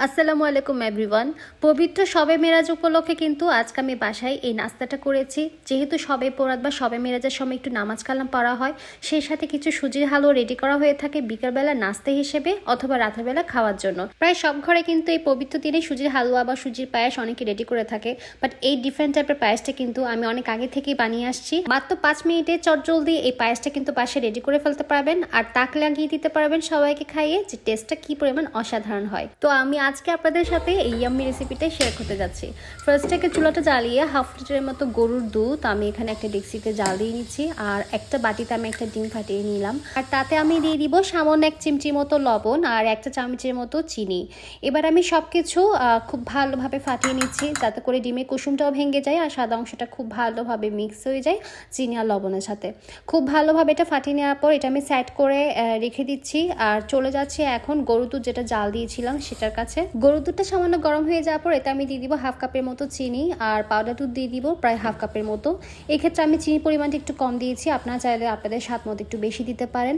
আসসালামু আলাইকুম এভরিওয়ান। পবিত্র শবে মেরাজ উপলক্ষে কিন্তু আজকে আমি বাসায় এই নাস্তাটা করেছি। যেহেতু শবে বরাত বা শবে মেরাজের সময় একটু নামাজ কালাম পড়া হয়, সেই সাথে কিছু সুজির হালুয়া রেডি করা হয়ে থাকে বিকালবেলা নাস্তা হিসেবে অথবা রাতের বেলা খাওয়ার জন্য। প্রায় সব ঘরে কিন্তু এই পবিত্র দিনে সুজির হালুয়া বা সুজির পায়েস অনেকে রেডি করে থাকে, বাট এই ডিফারেন্ট টাইপের পায়েসটা কিন্তু আমি অনেক আগে থেকেই বানিয়ে আসছি। মাত্র 5 মিনিটে চটজলদি এই পায়েসটা কিন্তু বাসায় রেডি করে ফেলতে পারবেন আর তাক লাগিয়ে দিতে পারবেন সবাইকে খাইয়ে, যে টেস্টটা কি পরিমাণ অসাধারণ হয়। তো আমি আজকে আপনাদের সাথে এই ইয়াম্মি রেসিপিটা শেয়ার করতে যাচ্ছি। ফার্স্ট থেকে চুলাটা জ্বালিয়ে হাফ লিটারের মতো গরুর দুধ আমি এখানে একটা ডেক্সিতে জাল দিয়ে নিচ্ছি, আর একটা বাটিতে আমি একটা ডিম ফাটিয়ে নিলাম, আর তাতে আমি দিয়ে দিব সামান্য 1 চিমচি মতো লবণ আর 1 চামচের মতো চিনি। এবার আমি সব কিছু খুব ভালোভাবে ফাটিয়ে নিচ্ছি, যাতে করে ডিমের কুসুমটাও ভেঙে যায় আর সাদা অংশটা খুব ভালোভাবে মিক্স হয়ে যায় চিনি আর লবণের সাথে। খুব ভালোভাবে এটা ফাটিয়ে নেওয়ার পর এটা আমি সাইড করে রেখে দিচ্ছি, আর চলে যাচ্ছি এখন গরুর দুধ যেটা জাল দিয়েছিলাম সেটার কাছে। গরুর দুধটা সামান্য গরম হয়ে যাওয়ার পর এটা আমি দিয়ে দিব হাফ কাপের মতো চিনি, আর পাউডার দুধ দিয়ে দিব প্রায় হাফ কাপের মতো। এক্ষেত্রে আমি চিনি পরিমাণটা একটু কম দিয়েছি, আপনারা চাইলে আপনাদের স্বাদ মতো একটু বেশি দিতে পারেন।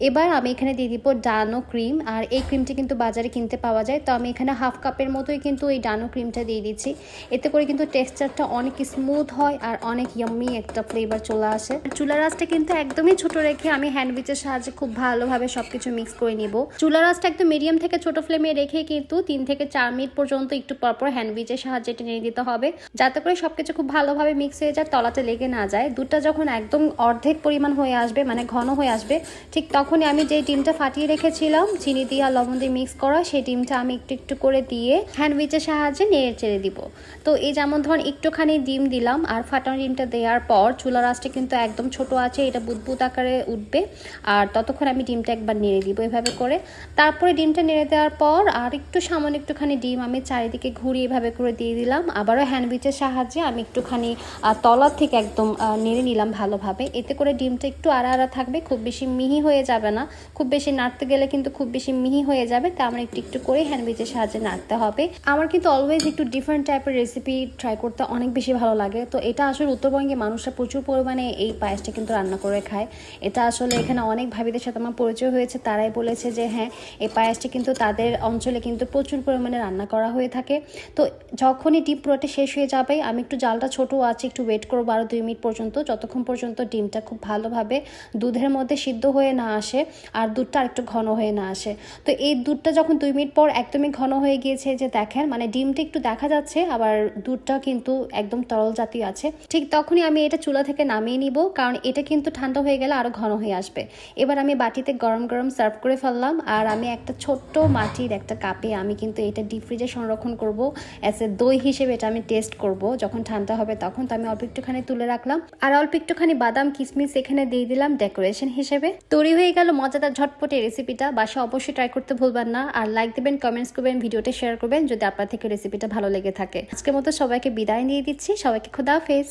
এবার আমি এখানে দিয়ে দিব ডানো ক্রিম, আর এই ক্রিমটি কিন্তু বাজারে কিনতে পাওয়া যায়, তো আমি এখানে হাফ কাপের মতোই কিন্তু এই ডানো ক্রিমটা দিয়ে দিচ্ছি। এতে করে কিন্তু টেক্সচারটা অনেক স্মুথ হয় আর অনেক ইয়াম্মি একটা ফ্লেভার চলে আসে। চুলার আঁচটা কিন্তু একদমই ছোট রেখে আমি হ্যান্ড উইচের সাহায্যে খুব ভালোভাবে সবকিছু মিক্স করে নিব। চুলার আঁচটা একদম মিডিয়াম থেকে ছোট ফ্লেমে রেখে কিন্তু 3 থেকে 4 মিনিট পর্যন্ত একটু পরপর হ্যান্ড উইচের সাহায্যে টেনে দিতে হবে, যাতে করে সবকিছু খুব ভালোভাবে মিক্স হয়ে যায়, তলাতে লেগে না যায়। দুধটা যখন একদম অর্ধেক পরিমাণ হয়ে আসবে, মানে ঘন হয়ে আসবে, ঠিক তখনই আমি যে ডিমটা ফাটিয়ে রেখেছিলাম চিনি দিয়ে আর লবণ দিয়ে মিক্স করা, সেই ডিমটা আমি একটু একটু করে দিয়ে হ্যান্ড উইচের সাহায্যে নেড়ে চেড়ে দিব। তো এই যেমন ধরুন একটুখানি ডিম দিলাম, আর ফাটানো ডিমটা দেওয়ার পর চুলার আঁচটা কিন্তু একদম ছোট আছে, এটা বুদবুদ আকারে উঠবে, আর ততক্ষণ আমি ডিমটা একবার নেড়ে দিব এভাবে করে। তারপরে ডিমটা নেড়ে দেওয়ার পর আর একটু সামান্য একটুখানি ডিম আমি চারিদিকে ঘুরিয়ে এভাবে করে দিয়ে দিলাম। আবারও হ্যান্ড উইচের সাহায্যে আমি একটুখানি তলার থেকে একদম নেড়ে নিলাম ভালোভাবে। এতে করে ডিমটা একটু আড়া আড়া থাকবে, খুব বেশি মিহি হয়ে যাবে না। খুব বেশি নাড়তে গেলে কিন্তু খুব বেশি মিহি হয়ে যাবে, তা আমার একটু একটু করে হ্যান্ড উইচের সাহায্যে নাড়তে হবে। আমার কিন্তু অলওয়েজ একটু ডিফারেন্ট টাইপের রেসিপি ট্রাই করতে অনেক বেশি ভালো লাগে। তো এটা আসলে উত্তরবঙ্গে মানুষরা প্রচুর পরিমাণে এই পায়েসটা কিন্তু রান্না করে খায়। এটা আসলে এখানে অনেক ভাবিদের সাথে আমার পরিচয় হয়েছে, তারাই বলেছে যে হ্যাঁ, এই পায়েসটা কিন্তু তাদের অঞ্চলে কিন্তু প্রচুর পরিমাণে রান্না করা হয়ে থাকে। তো যখনই ডিম পুরোটা শেষ হয়ে যাবে আমি একটু জালটা ছোটো আছে একটু ওয়েট করবো আরও 2 মিনিট পর্যন্ত, যতক্ষণ পর্যন্ত ডিমটা খুব ভালোভাবে দুধের মধ্যে সিদ্ধ হয়ে না আসে আর দুধটা আরেকটু ঘন হয়ে না আসে। তো এই দুধটা যখন 2 মিনিট পর একদমই ঘন হয়ে গিয়েছে, যে দেখেন মানে ডিমটা একটু দেখা যাচ্ছে, আবার দুধটা কিন্তু একদম তরল জাতীয় আছে, ঠিক তখনই আমি এটা চুলা থেকে নামিয়ে নিব, কারণ এটা কিন্তু ঠান্ডা হয়ে গেলে আরও ঘন হয়ে আসবে। এবার আমি বাটিতে গরম গরম সার্ভ করে ফেললাম, আর আমি একটা ছোট্ট মাটির একটা কাপে আমি কিন্তু এটা ডিপ ফ্রিজে সংরক্ষণ করব অ্যাজ এ দই হিসেবে। এটা আমি টেস্ট করব যখন ঠান্ডা হবে তখন। তো আমি অল্প একটুখানি তুলে রাখলাম, আর অল্প একটুখানি বাদাম কিশমিশ এখানে দিয়ে দিলাম ডেকোরেশন হিসেবে। তৈরি হয়ে গেল মজাদার ঝটপটে রেসিপিটা। বাসা অবশ্যই ট্রাই করতে ভুলবেন না, আর লাইক দেবেন, কমেন্টস করবেন, ভিডিওটা শেয়ার করবেন যদি আপনার থেকে রেসিপিটা ভালো লেগে থাকে। আজকের মতো সবাইকে বিদায় নিয়ে দিচ্ছি, সবাইকে খোদা হাফেজ।